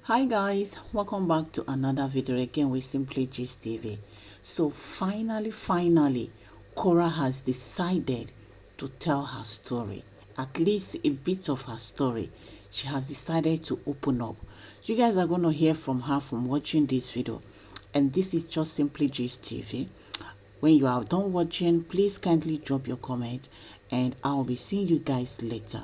Hi guys, welcome back to another video again with Simply Gist TV. So finally Korra has decided to tell her story, at least a bit of her story. She has decided to open up. You guys are going to hear from her from watching this video, and this is just Simply Gist TV. When you are done watching, please kindly drop your comment and I'll be seeing you guys later.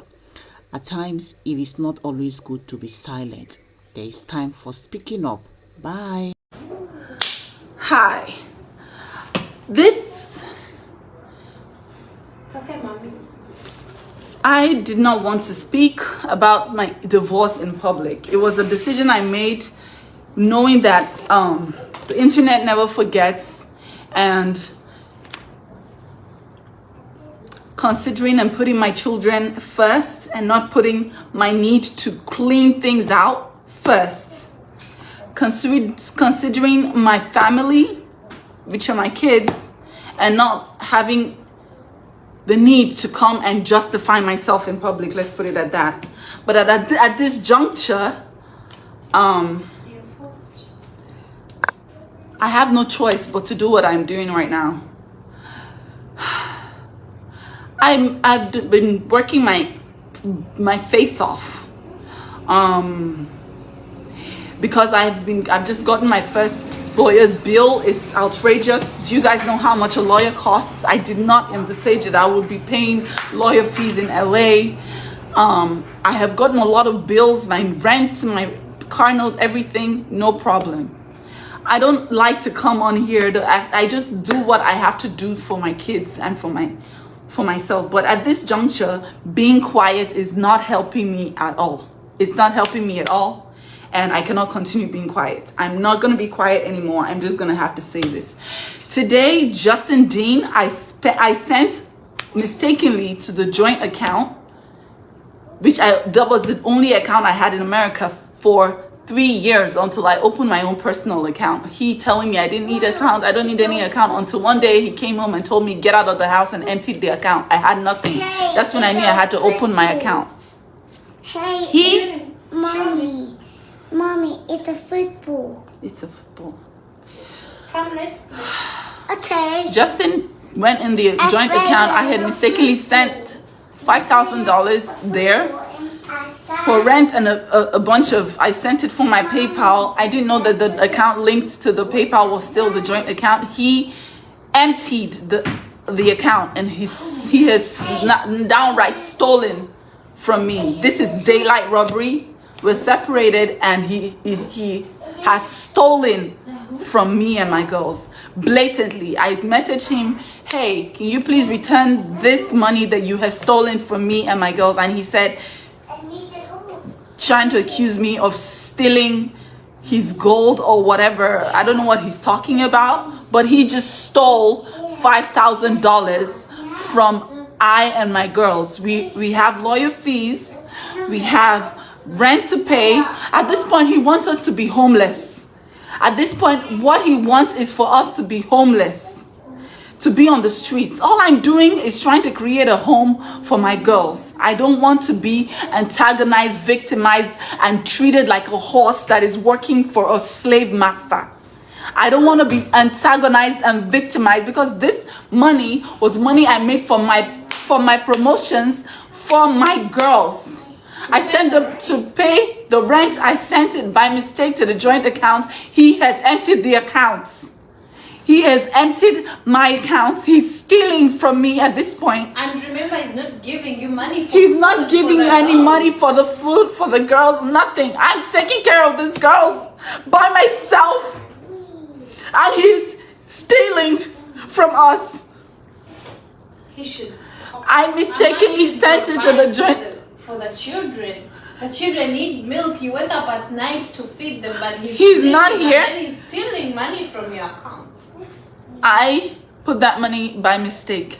At times, it is not always good to be silent. There is time for speaking up. Bye. Hi. It's okay, mommy. I did not want to speak about my divorce in public. It was a decision I made knowing that the internet never forgets, and considering and putting my children first and not putting my need to clean things out first. Considering my family, which are my kids, and not having the need to come and justify myself in public, let's put it at that. But at this juncture, I have no choice but to do what I'm doing right now. I've been working my face off, because I've just gotten my first lawyer's bill. It's outrageous. Do you guys know how much a lawyer costs? I did not envisage that I would be paying lawyer fees in LA. I have gotten a lot of bills, my rent, my car note, everything, no problem. I don't like to come on here. I just do what I have to do for my kids and for myself. But at this juncture, being quiet is not helping me at all. It's not helping me at all. And I cannot continue being quiet. I'm not going to be quiet anymore. I'm just going to have to say this. Today, Justin Dean, I sent mistakenly to the joint account, that was the only account I had in America for 3 years until I opened my own personal account. He telling me I didn't need account, I don't need any account, until one day he came home and told me get out of the house and emptied the account. I had nothing. That's when I knew I had to open my account. Mommy, it's a football. It's a football. Come, let's play. Okay. Justin went in the joint account. I had mistakenly sent $5,000 there for rent and a bunch of, I sent it for my PayPal. I didn't know that the account linked to the PayPal was still the joint account. He emptied the account, and he has downright stolen from me. This is daylight robbery. We're separated, and he has stolen from me and my girls blatantly. I messaged him, hey, can you please return this money that you have stolen from me and my girls? And he said, trying to accuse me of stealing his gold or whatever. I don't know what he's talking about, but he just stole $5,000 from I and my girls. We have lawyer fees, we have rent to pay. At this point, he wants us to be homeless. At this point, what he wants is for us to be homeless, to be on the streets. All I'm doing is trying to create a home for my girls. I don't want to be antagonized, victimized, and treated like a horse that is working for a slave master. I don't want to be antagonized and victimized, because this money was money I made for my promotions for my girls. I sent them to pay the rent. I sent it by mistake to the joint account. He has emptied the accounts. He has emptied my accounts. He's stealing from me at this point. And remember, he's not giving you money for He's not giving any money for the food, for the girls, nothing. I'm taking care of these girls by myself. And he's stealing from us. He should. I mistakenly sent it to the joint. For the children. The children need milk. You wake up at night to feed them, but he's not here. And he's stealing money from your account. I put that money by mistake.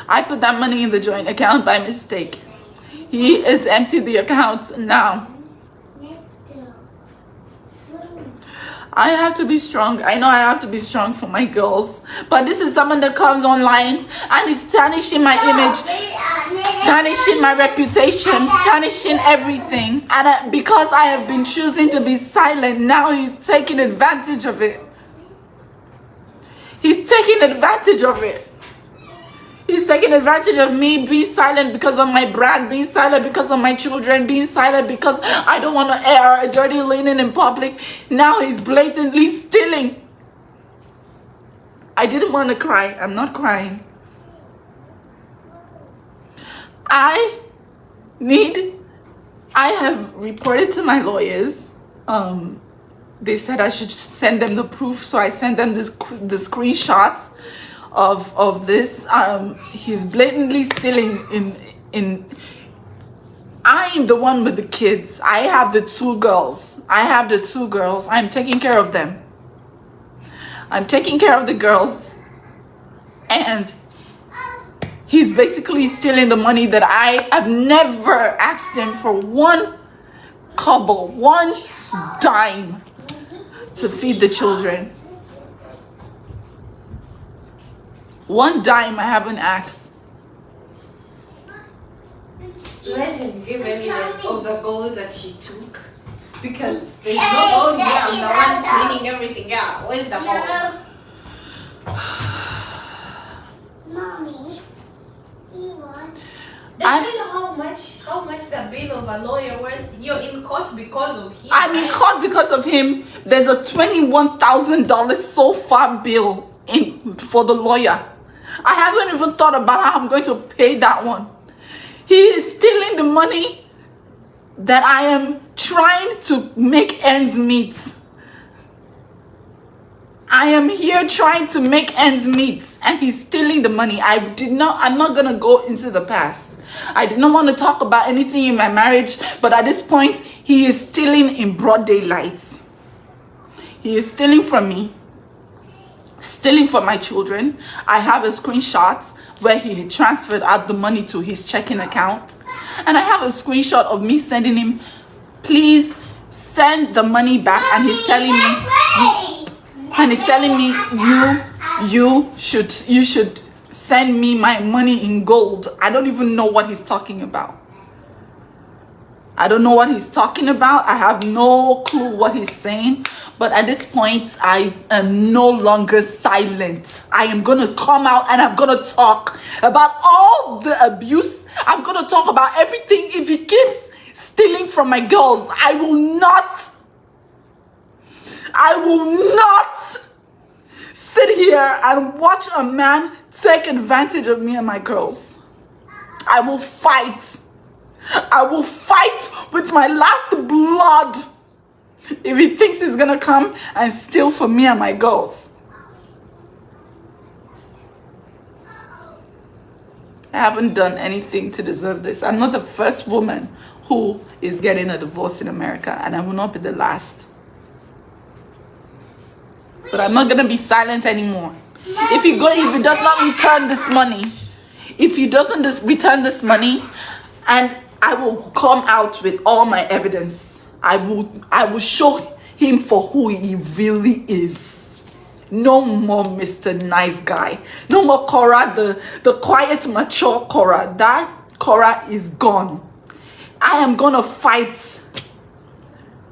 I put that money in the joint account by mistake. He has emptied the account now. I have to be strong. I know I have to be strong for my girls. But this is someone that comes online and is tarnishing my image. tarnishing my reputation, tarnishing everything. And because I have been choosing to be silent, now he's taking advantage of it. He's taking advantage of it. He's taking advantage of me being silent because of my brand, being silent because of my children, being silent because I don't want to air a dirty linen in public. Now he's blatantly stealing. I didn't want to cry. I'm not crying. I have reported to my lawyers. They said I should send them the proof, so I sent them the screenshots of this. He's blatantly stealing in I am the one with the kids. I have the two girls. I'm taking care of them. I'm taking care of the girls. And he's basically stealing the money that I have never asked him for one kobo, one dime to feed the children. One dime I haven't asked. Let him give evidence of the gold that she took. Because there's no gold here. I'm the one cleaning everything out. Where's the gold? Mommy, he wants. Does he know how much the bill of a lawyer was? You're in court because of him. I'm in court because of him. There's a $21,000 so far bill for the lawyer. I haven't even thought about how I'm going to pay that one. He is stealing the money that I am trying to make ends meet. I am here trying to make ends meet, and he's stealing the money. I'm not going to go into the past. I did not want to talk about anything in my marriage, but at this point, he is stealing in broad daylight. He is stealing from me, stealing from my children. I have a screenshot where he had transferred out the money to his checking account. And I have a screenshot of me sending him, please send the money back. And he's telling me, you should send me my money in gold. I don't even know what he's talking about. I don't know what he's talking about. I have no clue what he's saying. But at this point, I am no longer silent. I am going to come out and I'm going to talk about all the abuse. I'm going to talk about everything. If he keeps stealing from my girls, I will not sit here and watch a man take advantage of me and my girls. I will fight. I will fight with my last blood if he thinks he's gonna come and steal from me and my girls. I haven't done anything to deserve this. I'm not the first woman who is getting a divorce in America, and I will not be the last. But I'm not gonna be silent anymore. If he does not return this money, return this money, and I will come out with all my evidence. I will show him for who he really is. No more Mr. Nice Guy. No more Korra, the quiet, mature Korra. That Korra is gone. I am gonna fight.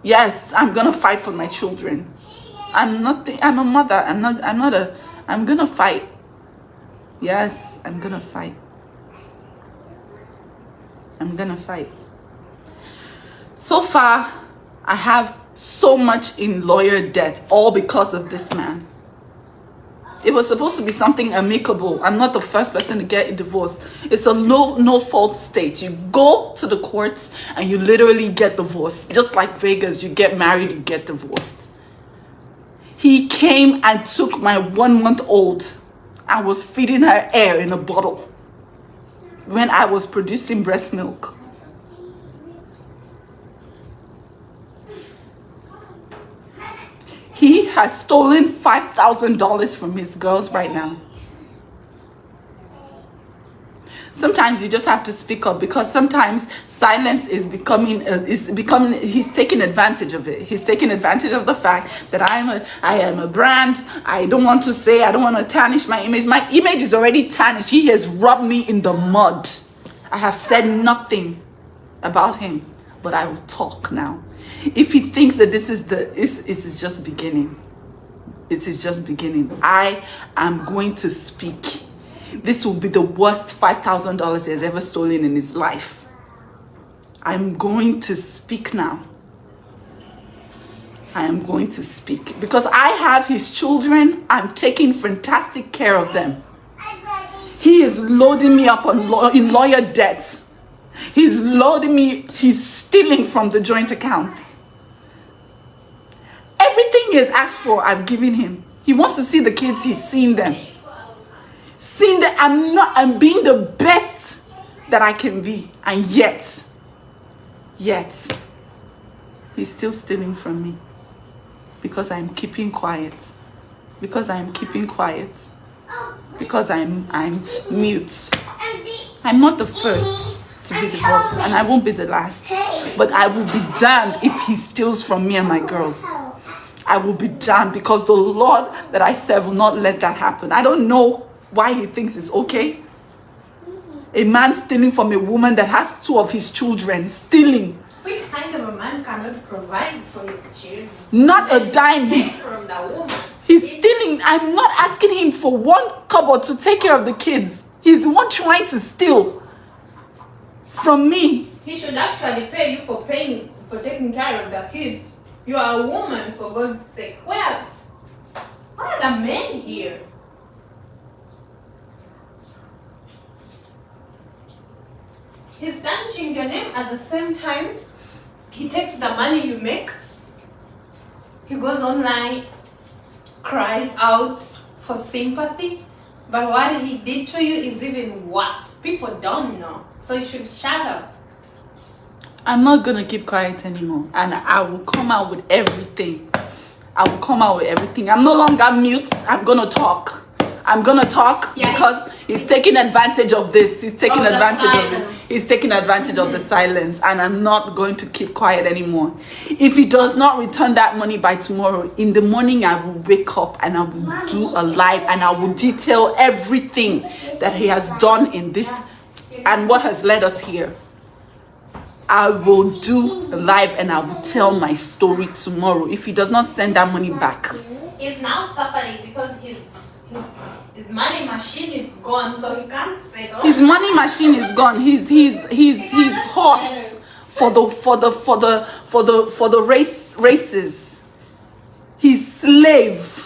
Yes, I'm gonna fight for my children. I'm a mother. I'm gonna fight. Yes, I'm gonna fight. I'm gonna fight. So far, I have so much in lawyer debt, all because of this man. It was supposed to be something amicable. I'm not the first person to get a divorce. It's a no fault state. You go to the courts and you literally get divorced. Just like Vegas, you get married, you get divorced. He came and took my 1-month-old and was feeding her air in a bottle when I was producing breast milk. He has stolen $5,000 from his girls right now. Sometimes you just have to speak up, because sometimes silence is he's taking advantage of it. He's taking advantage of the fact that I am a brand. I don't want to tarnish my image. My image is already tarnished. He has rubbed me in the mud. I have said nothing about him, but I will talk now. If he thinks that this is just beginning, it is just beginning. I am going to speak. This will be the worst $5,000 he has ever stolen in his life. I'm going to speak now. I am going to speak because I have his children. I'm taking fantastic care of them. He is loading me up in lawyer debts. He's loading me. He's stealing from the joint account. Everything he has asked for, I've given him. He wants to see the kids. He's seen them. Seeing that I'm being the best that I can be, and yet he's still stealing from me because I'm keeping quiet. Because I'm keeping quiet. Because I'm mute. I'm not the first to be divorced, and I won't be the last. But I will be damned if he steals from me and my girls. I will be damned because the Lord that I serve will not let that happen. I don't know why he thinks it's okay. A man stealing from a woman that has 2 of his children. Stealing. Which kind of a man cannot provide for his children? Not a dime. From the woman. He's stealing. I'm not asking him for 1 kobo to take care of the kids. He's the one trying to steal from me. He should actually pay you for taking care of the kids. You are a woman, for God's sake. Where are the men here? He's tarnishing your name at the same time. He takes the money you make. He goes online, cries out for sympathy. But what he did to you is even worse. People don't know. So you should shut up. I'm not going to keep quiet anymore. And I will come out with everything. I will come out with everything. I'm no longer mute. I'm going to talk. I'm going to talk because he's taking advantage of this. He's taking advantage of it. He's taking advantage of the silence. And I'm not going to keep quiet anymore. If he does not return that money by tomorrow, in the morning I will wake up and I will do a live and I will detail everything that he has done in this and what has led us here. I will do a live and I will tell my story tomorrow if he does not send that money back. He's now suffering because his money machine is gone, so he can't settle. His money machine is gone. His horse for the races. His slave.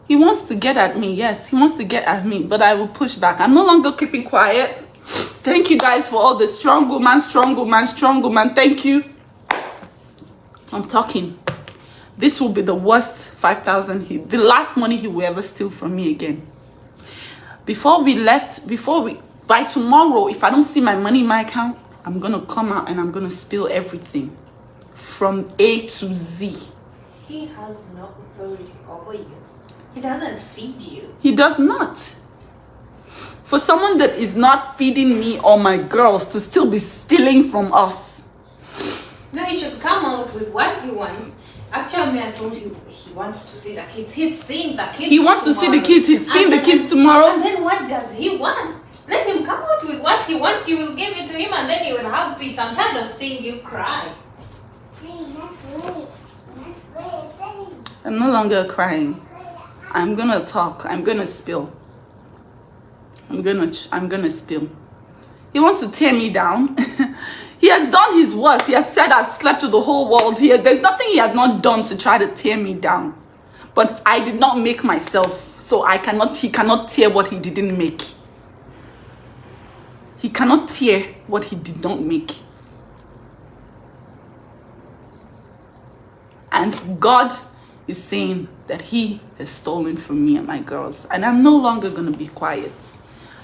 He wants to get at me. Yes, he wants to get at me, but I will push back. I'm no longer keeping quiet. Thank you guys for all the strong woman. Thank you. I'm talking. This will be the worst 5,000. The last money he will ever steal from me again. By tomorrow, if I don't see my money in my account, I'm going to come out and I'm going to spill everything from A to Z. He has no authority over you. He doesn't feed you. He does not. For someone that is not feeding me or my girls to still be stealing from us. No, he should come out with what he wants. Actually, I told you he wants to see the kids. He's seeing the kids. He wants to see the kids. He's seeing the kids tomorrow. And then what does he want? Let him come out with what he wants. You will give it to him and then he will have peace. I'm tired of seeing you cry. I'm no longer crying. I'm gonna talk. I'm gonna spill. I'm gonna spill. He wants to tear me down. He has done his worst. He has said I've slept with the whole world here. There's nothing he has not done to try to tear me down. But I did not make myself, so he cannot tear what he didn't make. He cannot tear what he did not make. And God is saying that he has stolen from me and my girls. And I'm no longer going to be quiet.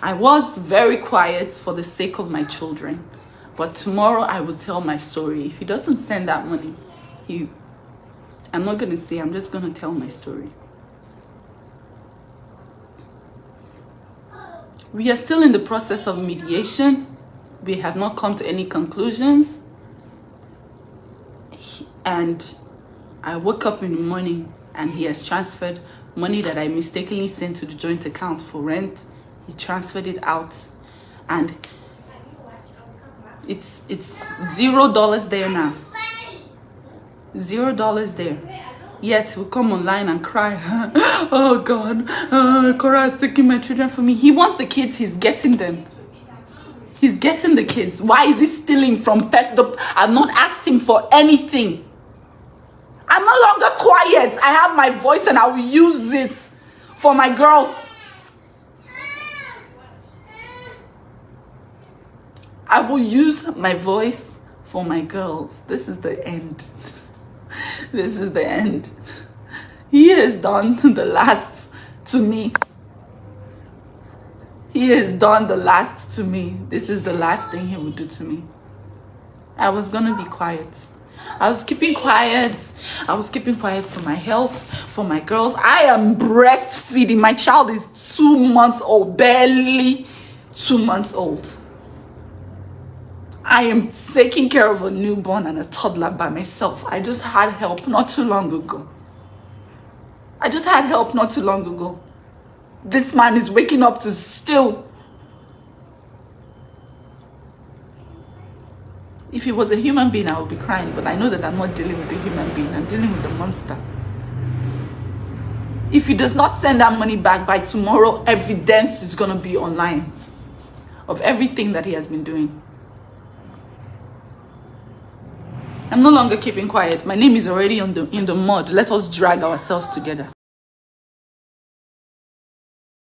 I was very quiet for the sake of my children. But tomorrow I will tell my story. If he doesn't send that money, I'm not going to say, I'm just going to tell my story. We are still in the process of mediation. We have not come to any conclusions. And I woke up in the morning and he has transferred money that I mistakenly sent to the joint account for rent He transferred it out, and it's $0 there now. $0 there. Yet he'll come online and cry. Oh God, Korra has taken my children from me. He wants the kids, he's getting them. He's getting the kids. Why is he stealing from pets? I've not asked him for anything. I'm no longer quiet. I have my voice and I will use it for my girls. I will use my voice for my girls. This is the end. This is the end. He has done the last to me. He has done the last to me. This is the last thing he will do to me. I was gonna be quiet. I was keeping quiet. I was keeping quiet for my health, for my girls. I am breastfeeding. My child is 2 months old, barely 2 months old. I am taking care of a newborn and a toddler by myself. I just had help not too long ago. I just had help not too long ago. This man is waking up to steal. If he was a human being, I would be crying, but I know that I'm not dealing with a human being. I'm dealing with a monster. If he does not send that money back by tomorrow, evidence is going to be online of everything that he has been doing. I'm no longer keeping quiet. My name is already in the mud. Let us drag ourselves together.